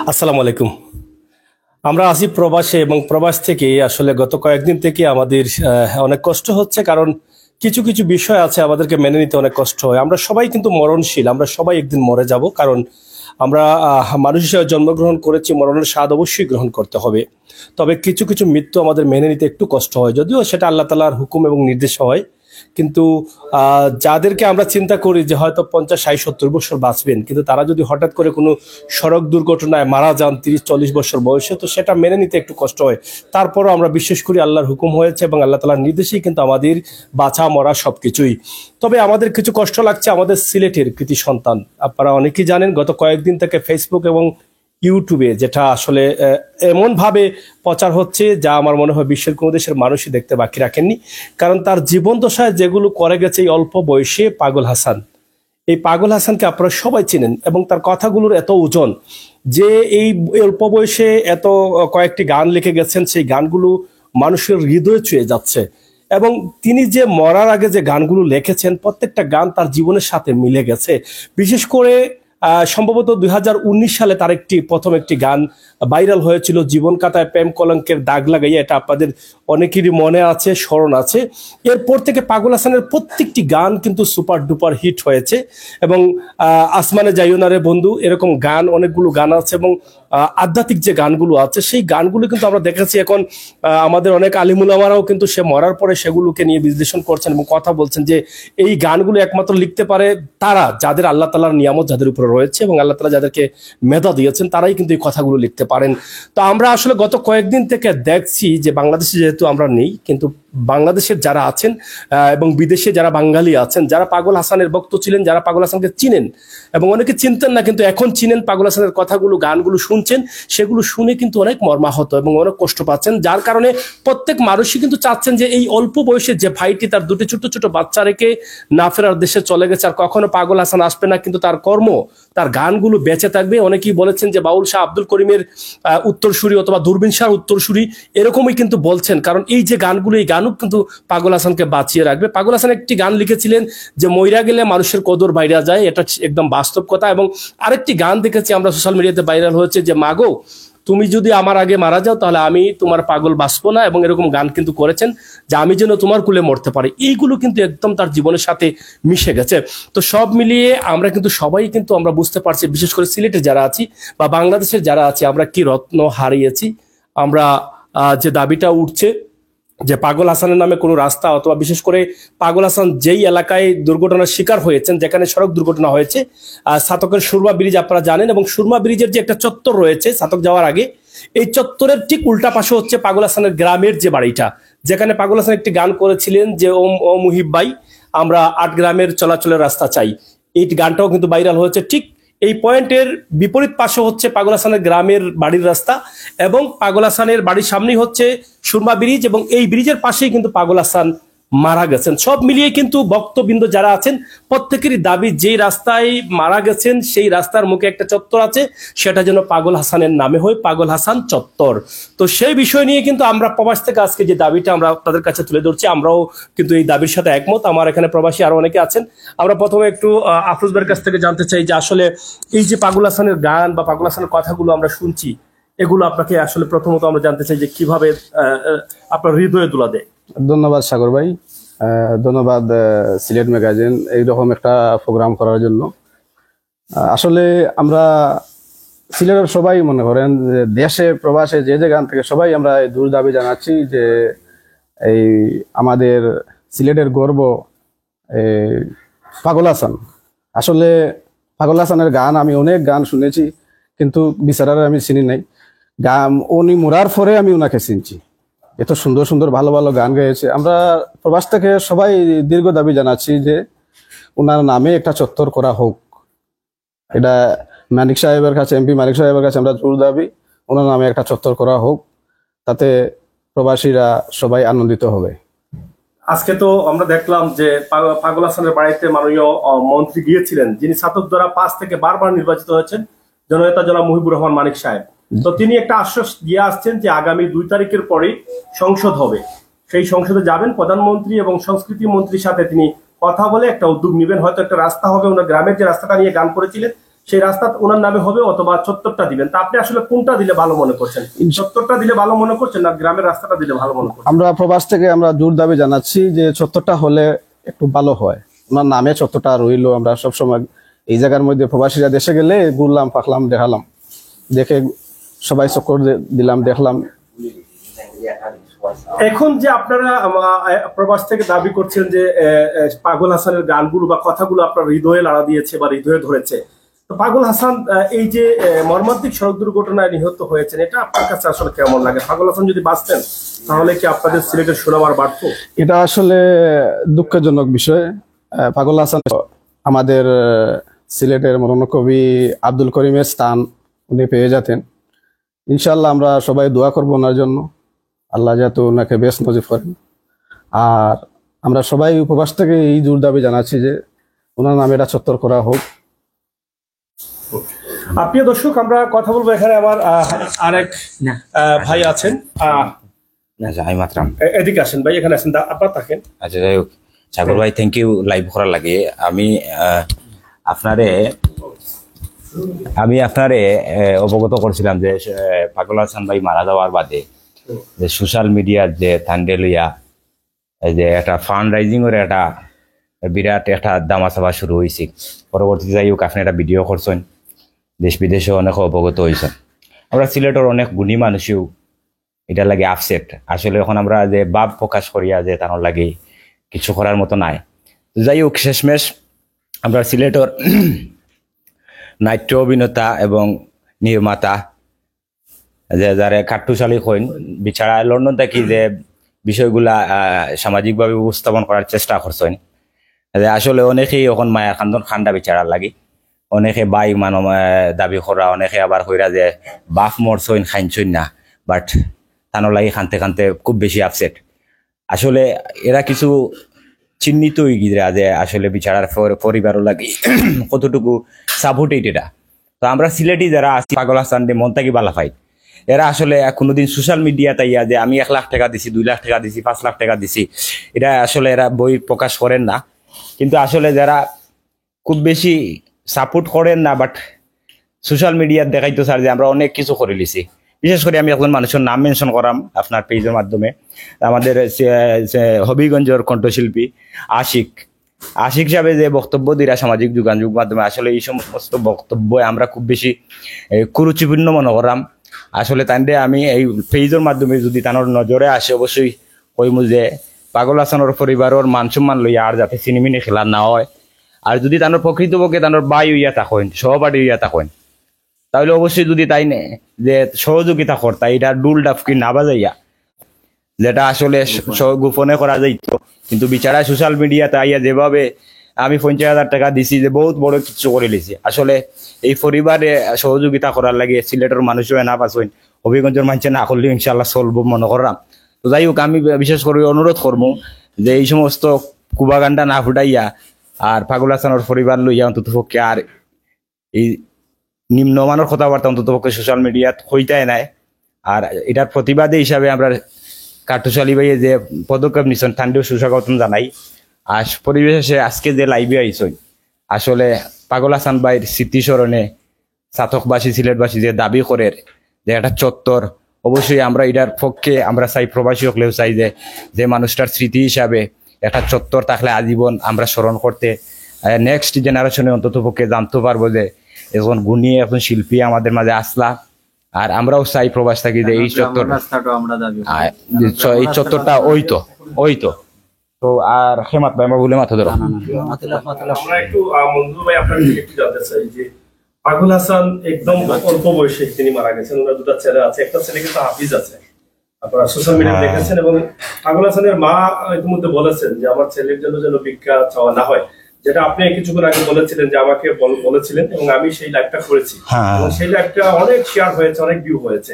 আসসালামু আলাইকুম। আমরা আছি প্রবাসে এবং প্রবাস থেকে আসলে গত কয়েকদিন থেকে আমাদের অনেক কষ্ট হচ্ছে, কারণ কিছু কিছু বিষয় আছে আমাদেরকে মেনে নিতে অনেক কষ্ট হয়। আমরা সবাই কিন্তু মরণশীল, আমরা সবাই একদিন মরে যাব, কারণ আমরা মানুষ হিসেবে জন্মগ্রহণ করেছি, মরণের স্বাদ অবশ্যই গ্রহণ করতে হবে। তবে কিছু কিছু মৃত্যু আমাদের মেনে নিতে একটু কষ্ট হয়, যদিও সেটা আল্লাহ তাআলার হুকুম এবং নির্দেশ হয়। কিন্তু যাদেরকে আমরা চিন্তা করি যে হয়তো 50, 60, 70 বছর বাঁচবেন, কিন্তু তারা যদি হঠাৎ করে কোনো সড়ক দুর্ঘটনায় মারা যান 30, 40 বছর বয়সে, তো সেটা মেনে নিতে একটু কষ্ট হয়। তারপরও আমরা বিশ্বাস করি আল্লাহর হুকুম হয়েছে এবং আল্লাহ তাআলার নির্দেশেই কিন্তু আমাদের বাঁচা মরা সবকিছুই। তবে আমাদের কিছু কষ্ট লাগছে আমাদের সিলেটের কৃতি সন্তান। আপনারা অনেকেই জানেন, গত কয়েকদিন থেকে ফেসবুক এবং ইউটিউবে যেটা আসলে এমন ভাবে প্রচার হচ্ছে, যা আমার মনে হয় বিশ্বের কোনো দেশের মানুষই দেখতে বাকি রাখেননি। কারণ তার জীবন দশায় যেগুলো করে গেছে এই অল্প বয়সে পাগল হাসান, এই পাগল হাসানকে আপনারা সবাই চেনেন এবং তার কথাগুলোর এত ওজন যে এই অল্প বয়সে এত কয়েকটি গান লিখে গেছেন, সেই গানগুলো মানুষের হৃদয়ে ছুঁয়ে যাচ্ছে। এবং তিনি যে মরার আগে যে গানগুলো লিখেছেন, প্রত্যেকটা গান তার জীবনের সাথে মিলে গেছে। বিশেষ করে সম্ভবত 2019 সালে তার প্রথম একটি গান ভাইরাল হয়েছিল, জীবন কাটায় প্রেম কলঙ্কের দাগ লাগাইয়া। এটা আপনাদের অনেকেরই মনে আছে, স্মরণ আছে। এরপর থেকে পাগল হাসানের প্রত্যেকটি গান কিন্তু সুপার ডুপার হিট হয়েছে। এবং আসমানে যাইও না রে বন্ধু, এরকম গান অনেকগুলো গান আছে। এবং আধ্যাত্মিক যে গানগুলো আছে, সেই গানগুলো কিন্তু আমরা দেখেছি এখন আমাদের অনেক আলিমুলামারাও কিন্তু সে মরার পরে সেগুলোকে নিয়ে বিশ্লেষণ করছেন এবং কথা বলছেন যে এই গানগুলো একমাত্র লিখতে পারে তারা, যাদের আল্লাহ তাআলার নিয়ামত যাদের উপরে রয়েছে এবং আল্লাহ তাআলা যাদেরকে মেধা দিয়েছেন, তারাই কিন্তু এই কথাগুলো লিখতে পারেন। তো আমরা আসলে গত কয়েকদিন থেকে দেখছি যে বাংলাদেশে যেহেতু আমরা নেই, কিন্তু বাংলাদেশের যারা আছেন এবং বিদেশে যারা বাঙালি আছেন, যারা পাগল হাসানের ভক্ত ছিলেন, যারা পাগল হাসানকে চিনেন এবং অনেকে চিনতেন না কিন্তু এখন চিনেন, পাগল হাসানের কথাগুলো গানগুলো শুনছেন, সেগুলো শুনে কিন্তু অনেক মর্মাহত এবং অনেক কষ্ট পাচ্ছেন। যার কারণে প্রত্যেক মানুষই কিন্তু চাচ্ছেন যে এই অল্প বয়সে যে ভাইটি তার দুটি ছোট ছোট বাচ্চা রেখে না ফেরার দেশে চলে গেছে, আর কখনো পাগল হাসান আসবে না, কিন্তু তার কর্ম, তার গানগুলো বেঁচে থাকবে। অনেকেই বলেছেন যে বাউল শাহ আব্দুল করিমের উত্তরসূরি অথবা দূরবীন শাহ উত্তরসূরি, এরকমই কিন্তু বলছেন। কারণ এই যে গানগুলো, এই গানও কিন্তু পাগল হাসানকে বাঁচিয়ে রাখবে। পাগল হাসান একটি গান লিখেছিলেন যে মইরা গেলে মানুষের কদর বাইরা যায়, এটা একদম বাস্তব কথা। এবং আরেকটি গান দেখেছি আমরা সোশ্যাল মিডিয়াতে ভাইরাল হয়েছে যে মাগো তুমি যদি আমার আগে মারা যাও তাহলে আমি তোমার পাগল বাঁচবো না, এবং এরকম গান কিন্তু করেছেন যে আমি যেন তোমার কুলে মরতে পারি। এইগুলো কিন্তু একদম তার জীবনের সাথে মিশে গেছে। তো সব মিলিয়ে আমরা কিন্তু সবাই কিন্তু আমরা বুঝতে পারছি, বিশেষ করে সিলেটে যারা আছি বা বাংলাদেশের যারা আছি, আমরা কি রত্ন হারিয়েছি। আমরা যে দাবিটা উঠছে যে পাগল হাসানের নামে কোনো রাস্তা, অথবা বিশেষ করে পাগল হাসান যেই এলাকায় দুর্ঘটনার শিকার হয়েছেন, যেখানে সড়ক দুর্ঘটনা হয়েছে, সাতকের সুরমা ব্রিজ আপনারা জানেন, এবং সুরমা ব্রিজের যে একটা চত্বর রয়েছে সাতক যাওয়ার আগে, এই চত্বরের ঠিক উল্টা পাশে হচ্ছে পাগল হাসানের গ্রামের যে বাড়িটা, যেখানে পাগল হাসান একটি গান করেছিলেন যে ও মুহিব ভাই আমরা 8 গ্রামের চলাচলের রাস্তা চাই। এই গানটাও কিন্তু ভাইরাল হয়েছে। ঠিক এই পয়েন্টের বিপরীত পাশে হচ্ছে পাগল হাসানের গ্রামের বাড়ির রাস্তা, এবং পাগল হাসানের বাড়ির সামনেই হচ্ছে সুরমা ব্রিজ, এবং এই ব্রিজের পাশেই কিন্তু পাগল হাসান মারা গেছেন। সব মিলিয়ে কিন্তু ভক্তবৃন্দ যারা আছেন প্রত্যেকেরই দাবি, যেই রাস্তায় মারা গেছেন সেই রাস্তার মুখে একটা চত্বর আছে, সেটা যেন পাগল হাসানের নামে হয়, পাগল হাসান চত্বর। তো সেই বিষয় নিয়ে কিন্তু আমরা প্রবাস থেকে আজকে যে দাবিটা আমরা আপনাদের কাছে তুলে ধরছি, আমরাও কিন্তু এই দাবির সাথে একমত। আমার এখানে প্রবাসী আরো অনেকে আছেন। আমরা প্রথমে একটু আফরোজ ভাইয়ের কাছ থেকে জানতে চাই যে আসলে এই যে পাগল হাসানের গান বা পাগল হাসানের কথাগুলো আমরা শুনছি, এগুলো আপনাকে আসলে প্রথমত আমরা জানতে চাই যে কিভাবে আপনার হৃদয়ে তুলা দেয়। ধন্যবাদ সাগর ভাই, ধন্যবাদ সিলেট ম্যাগাজিন এইরকম একটা প্রোগ্রাম করার জন্য। আসলে আমরা সিলেটের সবাই মনে করেন যে দেশে প্রবাসে যে যে গান থেকে সবাই আমরা দূর দাবি জানাচ্ছি যে এই আমাদের সিলেটের গর্ব পাগল হাসান। আসলে পাগল হাসানের গান আমি অনেক গান শুনেছি, কিন্তু বিচারার আমি চিনি নাই। গান উনি মরার পরে আমি ওনাকে চিনছি। এত সুন্দর সুন্দর ভালো ভালো গান গেয়েছে। আমরা প্রবাস থেকে সবাই দীর্ঘ দাবি জানাচ্ছি যে ওনার নামে একটা চত্বর করা হোক। এটা মানিক সাহেবের কাছে, এমপি মানিক সাহেবের কাছে আমরা জোর দাবি, ওনার নামে একটা চত্বর করা হোক, তাতে প্রবাসীরা সবাই আনন্দিত হবে। আজকে তো আমরা দেখলাম যে পাগল হাসানের বাড়িতে মাননীয় মন্ত্রী গিয়েছিলেন, যিনি ছাতক দ্বারা 5 থেকে বারবার নির্বাচিত হয়েছেন, জননেতা জনাব মুহিবুর রহমান মানিক সাহেব। তো তিনি একটা আশ্বাস দিয়ে আসছেন যে আগামী 2 তারিখের পরে সংসদ হবে, সেই সংসদে যাবেন, প্রধানমন্ত্রী এবং সংস্কৃতি মন্ত্রীর সাথে তিনি কথা বলে একটা উদ্যোগ নেবেন, হয়তো একটা রাস্তা হবে। ওনার গ্রামের যে রাস্তাটা নিয়ে গান করেছিলেন সেই রাস্তা ওনার নামে হবে অথবা চত্বরটা দিবেন, তা আপনি আসলে কোনটা দিলে ভালো মনে করছেন? চত্বরটা দিলে ভালো মনে করছেন না গ্রামের রাস্তাটা দিলে ভালো মনে করছেন? আমরা প্রবাস থেকে আমরা জোর দাবি জানাচ্ছি যে চত্বরটা হলে একটু ভালো হয়, ওনার নামে চত্বরটা রইলো। আমরা সবসময় এই জায়গার মধ্যে প্রবাসীরা দেশে গেলে ঘুরলাম, পাকলাম, দেখালাম, দেখে সবাই চক্কর দিলাম, দেখলাম। এখন যে আপনারা প্রবাস থেকে দাবি করছেন যে পাগল হাসানের গানগুলো বা কথাগুলো আপনার হৃদয়ে লাড়া দিয়েছে বা হৃদয়ে ধরেছে, তো পাগল হাসান এই যে মর্মান্তিক সড়ক দুর্ঘটনায় নিহত হয়েছেন, এটা আপনার কাছে আসলে কেমন লাগে? পাগল হাসান যদি বাঁচতেন তাহলে কি আপনাদের সিলেটের সুনাম আর বাড়তো? এটা আসলে দুঃখজনক বিষয়। পাগল হাসান আমাদের সিলেটের মরণকবি আব্দুল করিমের স্থান উনি পেয়ে যেতেন। ইনশাল্লাহ আমরা সবাই দোয়া করবো ওনার জন্য, আল্লাহ যাতে ওনাকে বেশ নজিব করেন। আর আমরা সবাই উপবাস থেকে এই জোর দাবি জানাচ্ছি যে ওনার নামে এটা চত্বর করা হোক। প্রিয় দর্শক, আমরা কথা বলবো এখানে আমার আরেক ভাই আছেন। যাই মাত্রাম এদিকে আসেন ভাই, এখানে আসেন, আপনার থাকেন। আচ্ছা, যাই হোক, সাগর ভাই থ্যাংক ইউ লাইভ করার লাগে। আমি আপনারে অবগত করছিলাম যে পাগল হাসান ভাই মারা যাওয়ার বাদে যে সোশ্যাল মিডিয়ার যে থান্ডে লইয়া যে একটা ফান্ড রাইজিং এর একটা বিরাট একটা দামাচাপা শুরু হয়েছে। পরবর্তীতে যাই হোক আপনি একটা ভিডিও করছেন, দেশ বিদেশে অনেক অবগত হয়েছেন। আমরা সিলেটের অনেক গুণী মানুষও এটা লাগে আপসেট। আসলে এখন আমরা যে ভাব প্রকাশ করিয়া যে তার লাগে কিছু করার মতো নাই। যাই হোক, শেষমেশ আমরা সিলেটের নাট্য অভিনেতা এবং নির্মাতা যে যারা কাঠ্টুশালী হইন বিচারা লন্ডন থাকি যে বিষয়গুলা সামাজিকভাবে উপস্থাপন করার চেষ্টা করছেন। আসলে অনেকেই এখন মায়া খান্দন খান্ডা বিচারার লাগে, অনেকে বাই মানব দাবি করা, অনেকে আবার হইরা যে বাফ মরছইন খাইনছইন না, বাট তানো লাগে খানতে খানতে খুব বেশি আপসেট। আসলে এরা কিছু চিহ্নিত হয়ে গিয়ে যে আসলে বিচারার পরিবারও লাগে কতটুকু সাপোর্টেড এটা। তো আমরা সিলেটি যারা আছি পাগল হাসান মন থাকি বালা পাই, এরা আসলে কোনোদিন সোশ্যাল মিডিয়াতে ইয়া যে আমি 1 লাখ টাকা দিছি, 2 লাখ টাকা দিছি, 5 লাখ টাকা দিছি, এটা আসলে এরা বই প্রকাশ করেন না। কিন্তু আসলে যারা খুব বেশি সাপোর্ট করেন না বাট সোশ্যাল মিডিয়ার দেখাইতো স্যার যে আমরা অনেক কিছু করে লিছি। বিশেষ করে আমি একজন মানুষের নাম মেনশন করাম আপনার পেজের মাধ্যমে, আমাদের হবিগঞ্জের কণ্ঠশিল্পী আশিক সাহেব যে বক্তব্য দিরা সামাজিক যোগাযোগ মাধ্যমে, আসলে এই সমস্ত বক্তব্য আমরা খুব বেশি কুরুচিপূর্ণ মনে করাম। আসলে তাইলে আমি এই পেজের মাধ্যমে যদি তানোর নজরে আসে অবশ্যই কইমু যে পাগল হাসানের পরিবারের মান সম্মান লইয়া আর যাতে সিনেমিনে খেলা না হয়। আর যদি তানোর প্রকৃতপক্ষে তানোর বাই হইয়া থাকেন, সহপাঠী হইয়া থাকেন, তাহলে অবশ্যই যদি তাই নে যে সহযোগিতা করতা এটা ডুল ডাফকি না বাজাইয়া, যেটা আসলে গোপনে করা যাইতো, কিন্তু বিচারা সোশ্যাল মিডিয়াতে আইয়া যেভাবে আমি 50,000 টাকা দিছি যে বহুত বড় কিছু করে লিছি। আসলে এই পরিবারে সহযোগিতা করার লাগে সিলেটের মানুষও না পাচ্ছেন, হবিগঞ্জের মানুষে না করলেও ইনশাল্লাহ চলবো মনে করলাম। তো যাই হোক, আমি বিশেষ করে অনুরোধ করবো যে এই সমস্ত কুবাগান্ডা না ফুটাইয়া আর পাগল হাসানের পরিবার লইয়া অন্তত পক্ষে আর এই নিম্নমানের কথাবার্তা অন্তত পক্ষে সোশ্যাল মিডিয়াত হইতাই নাই। আর এটার প্রতিবাদে হিসাবে আমরা কাঠুশালী ভাইয়ে যে পদক্ষেপ নিচ্ছেন ঠান্ডেও সুস্বাগতম জানাই। আর পরিবেশে আজকে যে লাইভে আইসন, আসলে পাগল হাসান ভাইয়ের স্মৃতি স্মরণে চাতকবাসী সিলেটবাসী যে দাবি করে যে একটা চত্বর, অবশ্যই আমরা এটার পক্ষে আমরা চাই, প্রবাসী হলেও চাই যে মানুষটার স্মৃতি হিসাবে একটা চত্বর থাকলে আজীবন আমরা স্মরণ করতে নেক্সট জেনারেশনে অন্তত পক্ষে জানতে পারবো যে এখন গুণী এখন শিল্পী আমাদের মাঝে আসলা। আর আমরাও চাই প্রবাস থাকি যে এই চত্বর, এই চত্বরটা ওই তো তো আর হেমাত ভাই আমার বলে মাথা ধরো। আমরা একটু মঞ্জুর ভাই আপনার থেকে একটু জানতে চাই যে পাগল হাসান একদম অল্প বয়সে তিনি মারা গেছেন, ওনার 2টা ছেলে আছে, একটা ছেলে কিন্তু হাফিজ আছে, আপনারা সোশ্যাল মিডিয়া দেখেছেন। এবং পাগল হাসানের মা ইতিমধ্যে বলেছেন যে আমার ছেলের জন্য যেন ভিক্ষা চাওয়া না হয়, যেটা আপনি কিছুক্ষণ আগে বলেছিলেন যে আমাকে বলেছিলেন, এবং আমি সেই লাইভটা করেছি এবং সেই লাইভটা অনেক শেয়ার হয়েছে, অনেক ভিউ হয়েছে।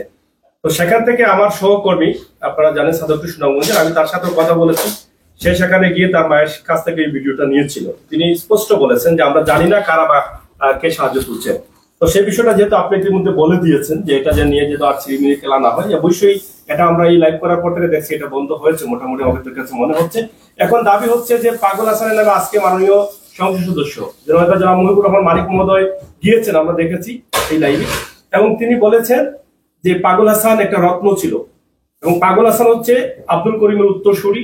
তো সেখান থেকে আমার সহকর্মী, আপনারা জানেন সাদরপুর সুনামগঞ্জের, আমি তার সাথে কথা বলেছি, সে সেখানে গিয়ে তার মায়ের কাছ থেকে এই ভিডিওটা নিয়েছিল। তিনি স্পষ্ট বলেছেন যে আমরা জানি না কারা বা কে সাহায্য করছে। তো সেই বিষয়টা যেহেতু আপনি ইতিমধ্যে বলে দিয়েছেন যে এটা যে নিয়ে যেহেতু আর সিনেমিনি খেলা না হয়, অবশ্যই এটা আমরা এই লাইভ করার পর থেকে দেখছি এটা বন্ধ হয়েছে মোটামুটি আমাদের কাছে মনে হচ্ছে। এখন দাবি হচ্ছে যে পাগল হাসানের নামে আজকে মাননীয় সংসদ সদস্য জনাব মহিবুর রহমান মানিক মহোদয় গিয়েছেন, আমরা দেখেছি এই লাইভে, এবং তিনি বলেছেন যে পাগল হাসান একটা রত্ন ছিল, এবং পাগল হাসান হচ্ছে আব্দুল করিমের উত্তরসূরি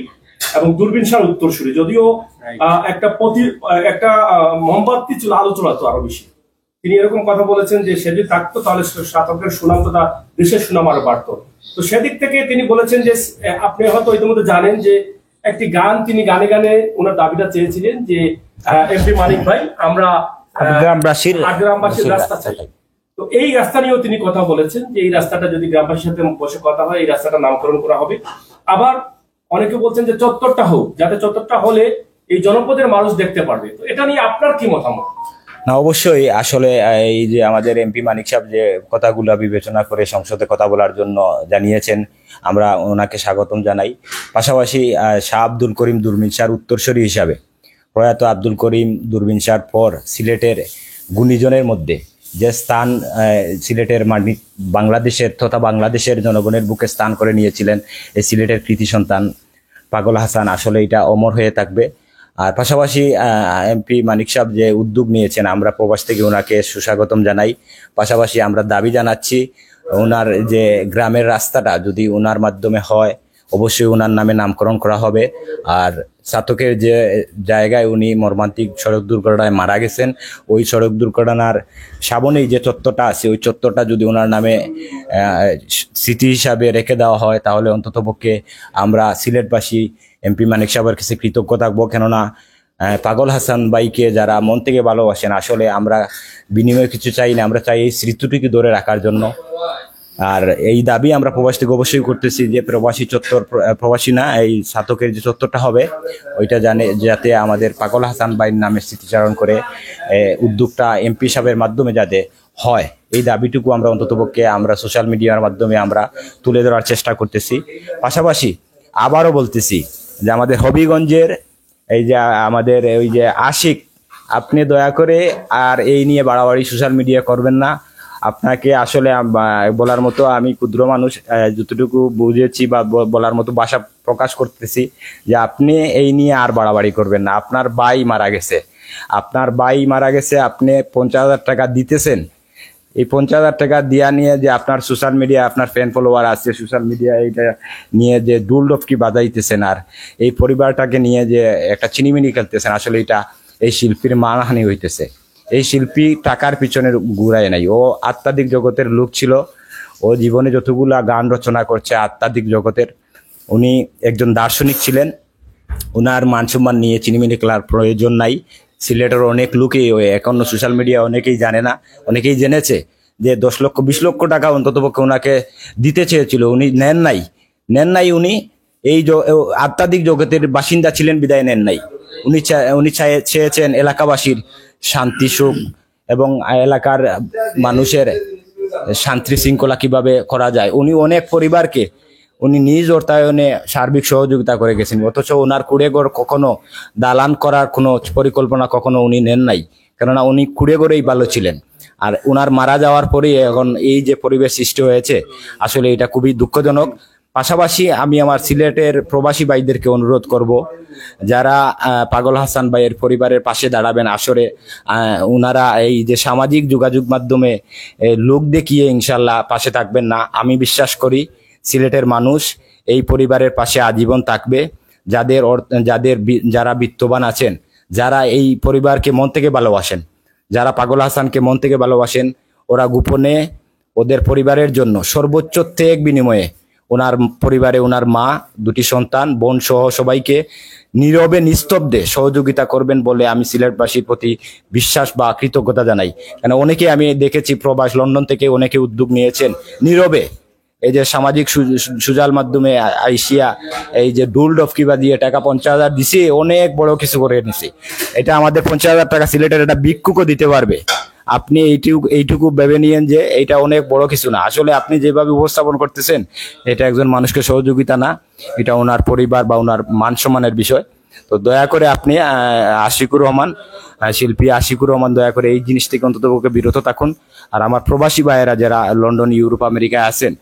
এবং দূরবীন শাহর উত্তরসূরি। যদিও একটা মোমবাতি ছিল, আলো চলাতো আরো বেশি। তিনি এরকম কথা বলেছেন যে সে যদি থাকতো তাহলে শাতকের সুনাম তথা দেশের সুনাম আরো বাড়তো। তো সেদিক থেকে তিনি বলেছেন যে আপনি হয়তো ইতিমধ্যে জানেন যে একটি গান তিনি গানে গানে ওনার দাবিটা চেয়েছিলেন যে এমপি মানিক ভাই আমরা গ্রামবাসীর রাস্তা চাই। তো এই রাস্তা নিয়েও তিনি কথা বলেছেন যে এই রাস্তাটা যদি গ্রামবাসীর সাথে বসে কথা হয় এই রাস্তাটা নামকরণ করা হবে। আবার অনেকে বলছেন যে চত্বরটা হোক, যাতে চত্বরটা হলে এই জনপদের মানুষ দেখতে পারবে। তো এটা নিয়ে আপনার কি মতামত? না, অবশ্যই আসলে এই যে আমাদের এমপি মানিক সাহেব যে কথাগুলো বিবেচনা করে সংসদে কথা বলার জন্য জানিয়েছেন, আমরা ওনাকে স্বাগতম জানাই। পাশাপাশি শাহ আব্দুল করিম দূরবীন শাহর উত্তরসূরি হিসাবে প্রয়াত আব্দুল করিম দূরবীন শাহর পর সিলেটের গুণীজনের মধ্যে যে স্থান সিলেটের বাংলাদেশের তথা বাংলাদেশের জনগণের বুকে স্থান করে নিয়েছিলেন এই সিলেটের কৃতি সন্তান পাগল হাসান, আসলে এটা অমর হয়ে থাকবে। আর পাশাপাশি এমপি মানিক সাহেব যে উদ্যোগ নিয়েছেন, আমরা প্রবাস থেকে ওনাকে সুস্বাগতম জানাই। পাশাপাশি আমরা দাবি জানাচ্ছি ওনার যে গ্রামের রাস্তাটা যদি ওনার মাধ্যমে হয় অবশ্যই ওনার নামে নামকরণ করা হবে। আর ছাতকের যে জায়গায় উনি মর্মান্তিক সড়ক দুর্ঘটনায় মারা গেছেন, ওই সড়ক দুর্ঘটনার সামনেই যে চত্বরটা আছে ওই চত্বরটা যদি ওনার নামে স্মৃতি হিসাবে রেখে দেওয়া হয় তাহলে অন্ততপক্ষে আমরা সিলেটবাসী এমপি মানিক সাহেবের কাছে কৃতজ্ঞ থাকবো। কেননা পাগল হাসান ভাইকে যারা মন থেকে ভালোবাসেন, আসলে আমরা বিনিময়ে কিছু চাই না, আমরা চাই এই স্মৃতিটিকে ধরে রাখার জন্য। আর এই দাবি আমরা প্রবাস থেকে অবশ্যই করতেছি যে প্রবাসী চত্বর, প্রবাসী না, এই ছাতকের যে চত্বরটা হবে ওইটা যাতে আমাদের পাগল হাসান ভাইয়ের নামে স্মৃতিচারণ করে উদ্যোগটা এমপি সাহেবের মাধ্যমে যাতে হয়, এই দাবিটুকু আমরা অন্ততপক্ষে আমরা সোশ্যাল মিডিয়ার মাধ্যমে আমরা তুলে ধরার চেষ্টা করতেছি। পাশাপাশি আবারও বলতেছি যে আমাদের হবিগঞ্জের এই যে আমাদের ওই যে আশিক, আপনি দয়া করে আর এই নিয়ে বাড়াবাড়ি সোশ্যাল মিডিয়া করবেন না। আপনাকে আসলে বলার মতো আমি ক্ষুদ্র মানুষ, যতটুকু বুঝেছি বা বলার মতো ভাষা প্রকাশ করতেছি যে আপনি এই নিয়ে আর বাড়াবাড়ি করবেন না। আপনার ভাই মারা গেছে, আপনি 50,000 টাকা দিতেছেন, এই 50,000 টাকা দিয়া নিয়ে যে আপনার সোশ্যাল মিডিয়া, আপনার ফ্যান ফলোয়ার আছে সোশ্যাল মিডিয়া, এইটা নিয়ে যে দুলডফকি বাজাইতেছেন আর এই পরিবারটাকে নিয়ে যে একটা চিনিমিনি খেলতেছেন, আসলে এটা এই শিল্পীর মানহানি হইতেছে। এই শিল্পী টাকার পিছনে ঘুরায় নাই, ও আধ্যাত্মিক জগতের লোক ছিল, ও জীবনে যতগুলা গান রচনা করছে আধ্যাত্মিক জগতের। উনি একজন দার্শনিক ছিলেন, ওনার মান সম্মান নিয়ে চিনিমিনি খেলার প্রয়োজন নাই। সিলেটের অনেক লোকই এখনো সোশ্যাল মিডিয়া অনেকেই জানে না, অনেকেই জেনেছে যে 10 লক্ষ 20 লক্ষ টাকা অন্ততপক্ষে ওনাকে দিতে চেয়েছিল, উনি নেন নাই। উনি এই আধ্যাত্মিক জগতের বাসিন্দা ছিলেন বিদায় নেন নাই। উনি চেয়েছেন এলাকাবাসীর শান্তি সুখ এবং এলাকার মানুষের শান্তি শৃঙ্খলা কিভাবে করা যায়। উনি অনেক পরিবারকে উনি নিজ অর্থায়নে সার্বিক সহযোগিতা করে গেছেন, অথচ ওনার কুড়েঘর কখনো দালান করার কোনো পরিকল্পনা কখনো উনি নেন নাই, কেননা উনি কুড়েঘরেই ভালো ছিলেন। আর ওনার মারা যাওয়ার পরেই এখন এই যে পরিবেশ সৃষ্টি হয়েছে, আসলে এটা খুবই দুঃখজনক। পাশাপাশি আমি আমার সিলেটের প্রবাসী ভাইদেরকে অনুরোধ করব, যারা পাগল হাসান ভাইয়ের পরিবারের পাশে দাঁড়াবেন, আসরে ওনারা এই যে সামাজিক যোগাযোগ মাধ্যমে লোক দেখিয়ে ইনশাল্লাহ পাশে থাকবেন না। আমি বিশ্বাস করি সিলেটের মানুষ এই পরিবারের পাশে আজীবন থাকবে। যারা বিত্তবান আছেন, যারা এই পরিবারকে মন থেকে ভালোবাসেন, যারা পাগল হাসানকে মন থেকে ভালোবাসেন, ওরা গোপনে ওদের পরিবারের জন্য সর্বোচ্চ ত্যাগ বিনিময়ে ওনার পরিবারে ওনার মা, 2টি সন্তান, বোন সহ সবাইকে নীরবে নিস্তব্ধে সহযোগিতা করবেন বলে আমি সিলেটবাসীর প্রতি বিশ্বাস বা কৃতজ্ঞতা জানাই। কেন অনেকে আমি দেখেছি প্রবাস লন্ডন থেকে অনেকে উদ্যোগ নিয়েছেন নীরবে, এই যে সামাজিক সুজাল মাধ্যমে আইসিয়া এই যে দুলডফকি বাজিয়ে টাকা 50,000 দিছে, অনেক বড় কিছু করে নিছে। এটা আমাদের 50,000 টাকা সিলেটের একটা ভিক্ষুকও দিতে পারবে। আপনি এইটুকু ভেবে নিয়েন যে এটা অনেক বড় কিছু না। আসলে আপনি যেভাবে উপস্থাপন করতেছেন এটা একজন মানুষকে সহযোগিতা না, এটা ওনার পরিবার বা ওনার মান সম্মানের বিষয়। তো দয়া করে আপনি শিল্পী আশিকুর রহমান দয়া করে এই জিনিস থেকে অন্তত বিরত থাকুন। আর আমার প্রবাসী ভাইয়েরা যারা লন্ডন, ইউরোপ, আমেরিকায় আছেন,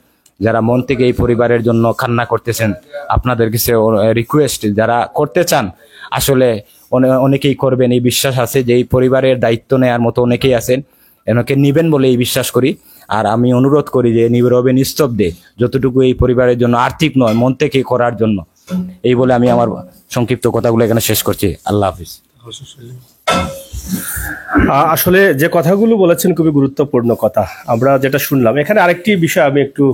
যারা মন থেকে এই পরিবারের জন্য কান্না করতেছেন, আপনাদের কাছে রিকোয়েস্ট, যারা করতে চান আসলে অনেকেই করবেন এই বিশ্বাস আছে, যে এই পরিবারের দায়িত্ব নেওয়ার মতো অনেকেই আছেন, এনাকে নিবেন বলে এই বিশ্বাস করি। আর আমি অনুরোধ করি যে নীরবে নিস্তব্ধে যতটুকু এই পরিবারের জন্য, আর্থিক নয় মন থেকে করার জন্য, এই বলে আমি আমার সংক্ষিপ্ত কথাগুলো এখানে শেষ করছি। আল্লাহ হাফিজ। আসলে যে কথাগুলো বলেছেন খুবই গুরুত্বপূর্ণ কথা আমরা যেটা শুনলাম। এখানে আরেকটি বিষয় আমি একটু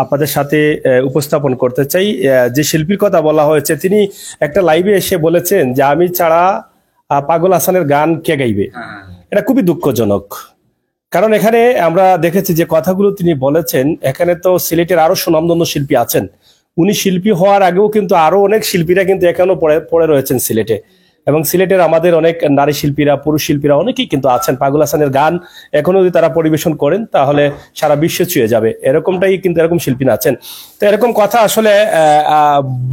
আপনাদের সাথে উপস্থাপন করতে চাই। যে শিল্পীর কথা বলা হয়েছে তিনি একটা লাইভে এসে বলেছেন যে আমি ছাড়া পাগল হাসানের গান কে গাইবে। এটা খুবই দুঃখজনক, কারণ এখানে আমরা দেখেছি যে কথাগুলো তিনি বলেছেন, এখানে তো সিলেটের আরো সুনামধন্য শিল্পী আছেন। উনি শিল্পী হওয়ার আগেও কিন্তু আরো অনেক শিল্পীরা কিন্তু এখনো পড়ে রয়েছেন সিলেটে, এবং সিলেটের আমাদের অনেক নারী শিল্পীরা, পুরুষ শিল্পীরা অনেকেই কিন্তু আছেন। পাগল হাসানের গান এখনো যদি তারা পরিবেশন করেন তাহলে সারা বিশ্ব ছুঁয়ে যাবে, এরকমটাই কিন্তু এরকম শিল্পী আছেন। তো এরকম কথা আসলে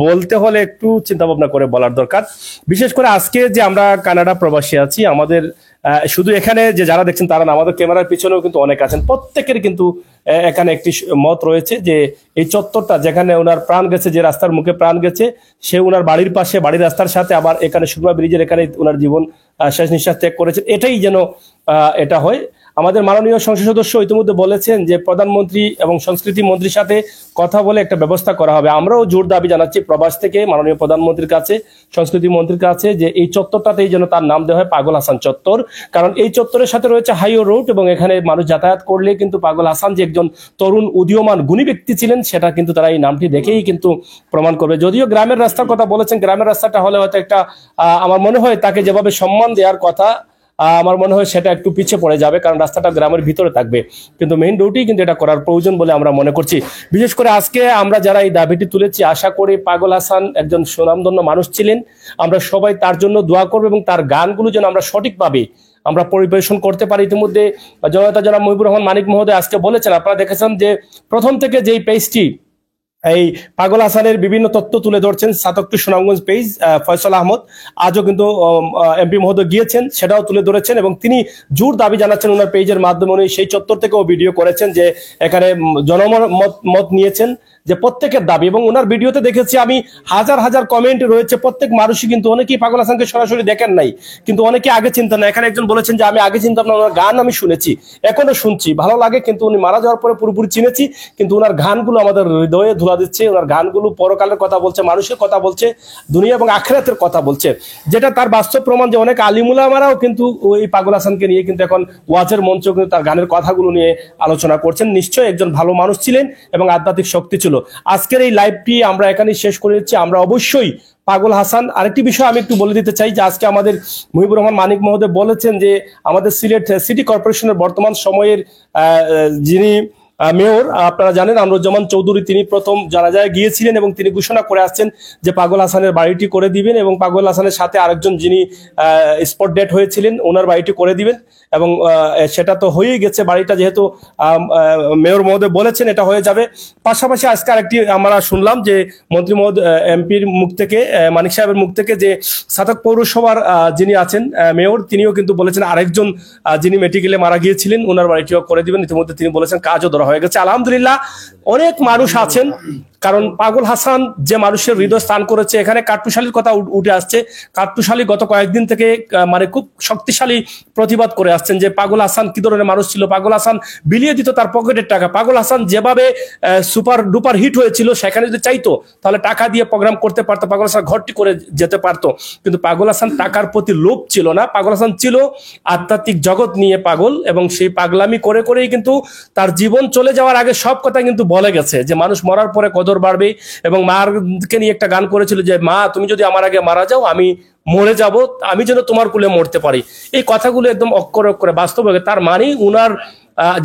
বলতে হলে একটু চিন্তা ভাবনা করে বলার দরকার। বিশেষ করে আজকে যে আমরা কানাডা প্রবাসী আছি, আমাদের শুধু এখানে যে যারা দেখছেন তারা না, আমাদের ক্যামেরার পিছনেও কিন্তু অনেক আছেন। প্রত্যেকের কিন্তু এখানে একটি মত রয়েছে যে এই চত্বরটা যেখানে ওনার প্রাণ গেছে, যে রাস্তার মুখে প্রাণ গেছে, সে ওনার বাড়ির পাশে, বাড়ির রাস্তার সাথে, আবার এখানে সুরমা ব্রিজের এখানে ওনার জীবন শেষ নিঃশ্বাস ত্যাগ করেছেন। এটাই যেন এটা হয়। আমাদের মাননীয় সংসদ সদস্য ইতিমধ্যে বলেছেন যে প্রধানমন্ত্রী এবং সংস্কৃতি মন্ত্রীর সাথে কথা বলে একটা ব্যবস্থা করা হবে। আমরাও জোর দাবি জানাচ্ছি প্রবাস থেকে মাননীয় প্রধানমন্ত্রীর কাছে, সংস্কৃতি মন্ত্রীর কাছে, যে এই চত্বরটাতেই যেন তার নাম দেওয়া হয় পাগল হাসান চত্বর। কারণ এই চত্বরের সাথে রয়েছে হাইওয়ে রোড, এবং এখানে মানুষ যাতায়াত করলে কিন্তু পাগল হাসান যে একজন তরুণ উদীয়মান গুণী ব্যক্তি ছিলেন সেটা কিন্তু তারা এই নামটি দেখেই কিন্তু প্রমাণ করবে। যদিও গ্রামের রাস্তার কথা বলেছেন, গ্রামের রাস্তাটা হলে হয়তো একটা আমার মনে হয় তাকে যেভাবে সম্মান দেওয়ার কথা, আমার মনে হয় সেটা একটু পিছিয়ে পড়ে যাবে, কারণ রাস্তাটা গ্রামের ভিতরে থাকবে। কিন্তু মেইন রোডেই কিন্তু এটা করার প্রয়োজন বলে আমরা মনে করছি। বিশেষ করে আজকে আমরা যারা এই দাবিটি তুলেছি, আশা করি পাগল হাসান একজন সুনামধন্য মানুষ ছিলেন। আমরা সবাই তার জন্য দোয়া করবো, এবং তার গানগুলো যেন আমরা সঠিকভাবে আমরা পরিবেশন করতে পারি। ইতিমধ্যে জনতা জনাব মুজিবুর রহমান মানিক মহোদয় আজকে বলেছেন, আপনারা দেখেছেন যে প্রথম থেকে যেই পেজটি এই পাগল হাসানের বিভিন্ন তথ্য তুলে ধরছেন, সাতকটি সুনামগঞ্জ পেজ, ফয়সাল আহমদ আজও কিন্তু এমপি মহোদয় গিয়েছেন, সেটাও তুলে ধরেছেন, এবং তিনি জোর দাবি জানাচ্ছেন ওনার পেজের মাধ্যমে, উনি সেই চত্বর থেকেও ভিডিও করেছেন যে এখানে জনমত নিয়েছেন যে প্রত্যেকের দাবি। এবং ওনার ভিডিওতে দেখেছি আমি হাজার হাজার কমেন্ট রয়েছে, প্রত্যেক মানুষই কিন্তু, অনেকেই পাগল হাসানকে সরাসরি দেখেন নাই, কিন্তু অনেকে আগে চিন্তা না। এখানে একজন বলেছেন যে আমি আগে চিনতাম না, ওনার গান আমি শুনেছি, এখনো শুনছি, ভালো লাগে, কিন্তু উনি মারা যাওয়ার পরে পুরোপুরি চিনেছি। কিন্তু ওনার গানগুলো আমাদের হৃদয়ে ধুলা দিচ্ছে, ওনার গানগুলো পরকালের কথা বলছে, মানুষের কথা বলছে, দুনিয়া এবং আখিরাতের কথা বলছে, যেটা তার বাস্তব প্রমাণ যে অনেক আলিমুলামারাও কিন্তু ওই পাগল হাসানকে নিয়ে কিন্তু এখন ওয়াজের মঞ্চ কিন্তু তার গানের কথাগুলো নিয়ে আলোচনা করছেন। নিশ্চয়ই একজন ভালো মানুষ ছিলেন এবং আধ্যাত্মিক শক্তি ছিল। আজকের এই লাইভটি আমরা এখানেই শেষ করে দিচ্ছি। আমরা অবশ্যই পাগল হাসান, আরেকটি বিষয় আমি একটু বলে দিতে চাই যে আজকে আমাদের মুজিবুর রহমান মানিক মহোদয় বলেছেন যে আমাদের সিলেট সিটি কর্পোরেশনের বর্তমান সময়ের যিনি মেয়র, আপনারা জানেন আমরুজ্জামান চৌধুরী, তিনি প্রথম জানাজায় গিয়েছিলেন এবং তিনি ঘোষণা করে আসছেন যে পাগল হাসানের বাড়িটি করে দিবেন, এবং পাগল হাসানের সাথে আরেকজন যিনি স্পট ডেট হয়েছিলেন ওনার বাড়িটি করে দিবেন, এবং সেটা তো হয়েই গেছে। বাড়িটা যেহেতু মেয়র মহোদয় বলেছেন এটা হয়ে যাবে। পাশাপাশি আজকে আরেকটি আমরা শুনলাম যে মন্ত্রী মহোদয়, এমপির মুখ থেকে, মানিক সাহেবের মুখ থেকে, যে সাতক পৌরসভার যিনি আছেন মেয়র, তিনিও কিন্তু বলেছেন আরেকজন যিনি মেডিকেলে মারা গিয়েছিলেন ওনার বাড়িটিও করে দিবেন। ইতিমধ্যে তিনি বলেছেন কাজও ধরা হয়ে গেছে। আলহামদুলিল্লাহ, অনেক মানুষ আছেন, কারণ পাগল হাসান যে মানুষের হৃদয় স্থান করেছে। এখানে কাট্টুশালীর কথা উঠে আসছে। কাট্টুশালী গত কয়েকদিন থেকে মানে খুব শক্তিশালী প্রতিবাদ করে আসছেন যে পাগল হাসান কি ধরনের মানুষ ছিল। পাগল হাসান বিলিয়ে দিত তার পকেটের টাকা। পাগল হাসান যেভাবে সুপার ডুপার হিট হয়েছিল, সেখানে যদি চাইতো তাহলে টাকা দিয়ে প্রোগ্রাম করতে পারতো, পাগল হাসান ঘরটি করে যেতে পারতো। কিন্তু পাগল হাসান টাকার প্রতি লোভ ছিল না। পাগল হাসান ছিল আধ্যাত্মিক জগৎ নিয়ে পাগল, এবং সেই পাগলামি করে করেই কিন্তু তার জীবন চলে যাওয়ার আগে সব কথা কিন্তু বলে গেছে যে মানুষ মরার পরে কদর বাড়বে। এবং মাকে নিয়ে একটা গান করেছিল যে মা তুমি যদি আমার আগে মারা যাও আমি মরে যাব, আমি যেন তোমার কুলে মরতে পারি। এই কথাগুলো একদম অক্ষরে অক্ষরে বাস্তব হয়ে, তার মানে উনার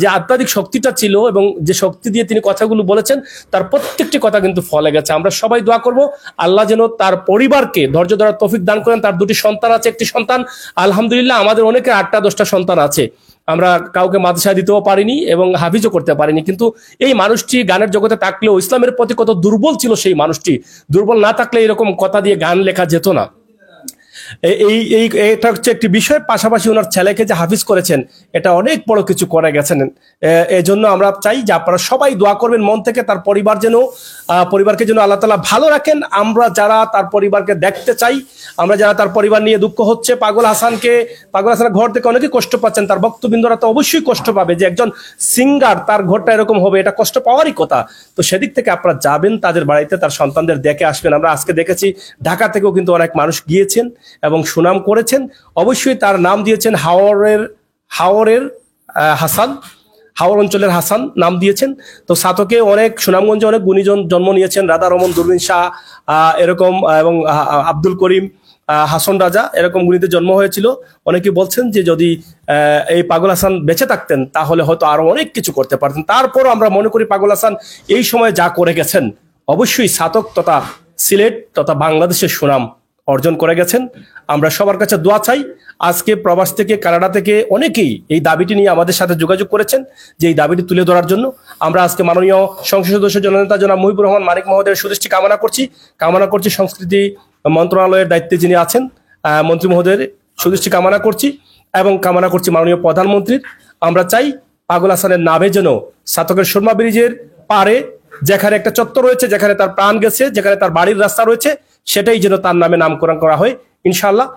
যে আধ্যাত্মিক শক্তিটা ছিল এবং যে শক্তি দিয়ে তিনি কথাগুলো বলেছেন তার প্রত্যেকটি কথা কিন্তু ফলে গেছে। আমরা সবাই দোয়া করব আল্লাহ যেন তার পরিবারকে ধৈর্য ধরার তৌফিক দান করেন। তার দুটি সন্তান আছে, একটি সন্তান আলহামদুলিল্লাহ, আমাদের অনেকের 8টা 10টা সন্তান আছে, আমরা কাউকে মাদ্রাসা দিতেও পারিনি এবং হাফিজও করতে পারিনি। কিন্তু এই মানুষটি গানের জগতে থাকলেও ইসলামের প্রতি কত দুর্বল ছিল সেই মানুষটি। দুর্বল না থাকলে এরকম কথা দিয়ে গান লেখা যেত না। এই এই এটা হচ্ছে একটি বিষয়। পাশাপাশি ওনার ছেলেকে যে হাফিজ করেছেন, এটা অনেক বড় কিছু করে গেছেন। এই জন্য আমরা চাই যে আপনারা সবাই দোয়া করবেন মন থেকে, তার পরিবারকে যেন আল্লাহ তাআলা ভালো রাখেন। আমরা যারা তার পরিবারকে দেখতে চাই, আমরা যারা তার পরিবার নিয়ে দুঃখ হচ্ছে, পাগল হাসানের ঘর থেকে অনেকে কষ্ট পাচ্ছেন, তার ভক্তবৃন্দরা তো অবশ্যই কষ্ট পাবে যে একজন সিঙ্গার তার ঘরটা এরকম হবে, এটা কষ্ট পাওয়ারই কথা। তো সেদিক থেকে আপনারা যাবেন তাদের বাড়িতে, তার সন্তানদের দেখে আসবেন। আমরা আজকে দেখেছি ঢাকা থেকেও কিন্তু অনেক মানুষ গিয়েছেন এবং সুনাম করেছেন। অবশ্যই তার নাম দিয়েছেন হাওরের হাসান, হাওর অঞ্চলের হাসান নাম দিয়েছেন। তো সাতকে অনেক সুনামগঞ্জে অনেক গুণীজন জন্ম নিয়েছেন, রাধা রমন, দুরবিন শাহ এরকম, এবং আব্দুল করিম, হাসন রাজা, এরকম গুণীদের জন্ম হয়েছিল। অনেকে বলছেন যে যদি এই পাগল হাসান বেঁচে থাকতেন তাহলে হয়তো আরো অনেক কিছু করতে পারতেন। তারপরও আমরা মনে করি পাগল হাসান এই সময় যা করে গেছেন, অবশ্যই সাতক তথা সিলেট তথা বাংলাদেশের সুনাম অর্জন করে গেছেন। আমরা সবার কাছে দোয়া চাই। আজকে প্রবাস থেকে, কানাডা থেকে অনেকেই এই দাবিটি নিয়ে আমাদের সাথে যোগাযোগ করেছেন যে এই দাবিটি তুলে ধরার জন্য। আমরা আজকে মাননীয় সংসদ সদস্য জননেতা জনাব মুহিবুর রহমান মানিক মহোদয়ের সুদৃষ্টি কামনা করছি। সংস্কৃতি মন্ত্রণালয়ের দায়িত্বে যিনি আছেন মন্ত্রী মহোদয়ের সুদৃষ্টি কামনা করছি, এবং কামনা করছি মাননীয় প্রধানমন্ত্রীর। আমরা চাই পাগল হাসানের নামে যেন সাতকের সুরমা ব্রিজের পারে যেখানে একটা চত্বর রয়েছে, যেখানে তার প্রাণ গেছে, যেখানে তার বাড়ির রাস্তা রয়েছে, সেটাই যেন তার নামে নামকরণ করা হয় ইনশাআল্লাহ।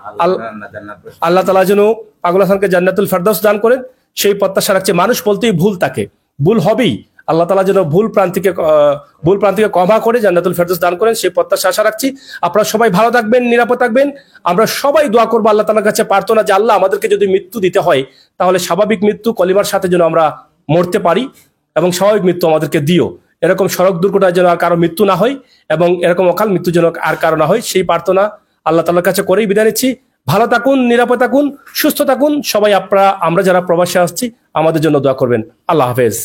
আল্লাহ তাআলা যেন পাগল হাসানকে জান্নাতুল ফেরদাউস দান করেন, সেই প্রত্যাশা রাখছে। মানুষ বলতেই ভুল থাকে, ভুল হবেই। আল্লাহ তাআলা যেন ভুল প্রান্তিকে ক্ষমা করে জান্নাতুল ফেরদাউস দান করেন, সেই প্রত্যাশা আশা রাখছি। আপনারা সবাই ভালো থাকবেন, নিরাপদ থাকবেন। আমরা সবাই দোয়া করবো আল্লাহ তাআলার কাছে প্রার্থনা যে আল্লাহ আমাদেরকে যদি মৃত্যু দিতে হয় তাহলে স্বাভাবিক মৃত্যু কলিমার সাথে যেন আমরা মরতে পারি, এবং স্বাভাবিক মৃত্যু আমাদেরকে দিও। এরকম সড়ক দুর্ঘটনায় যেন আর কারো মৃত্যু না হয়, এবং এরকম অকাল মৃত্যু যেন আর কারো না হয়, সেই প্রার্থনা আল্লাহ তাআলার কাছে করেই বিদায় নিচ্ছি। ভালো থাকুন, নিরাপদ থাকুন, সুস্থ থাকুন সবাই। আমরা যারা প্রবাসে আসছি আমাদের জন্য দোয়া করবেন। আল্লাহ হাফেজ।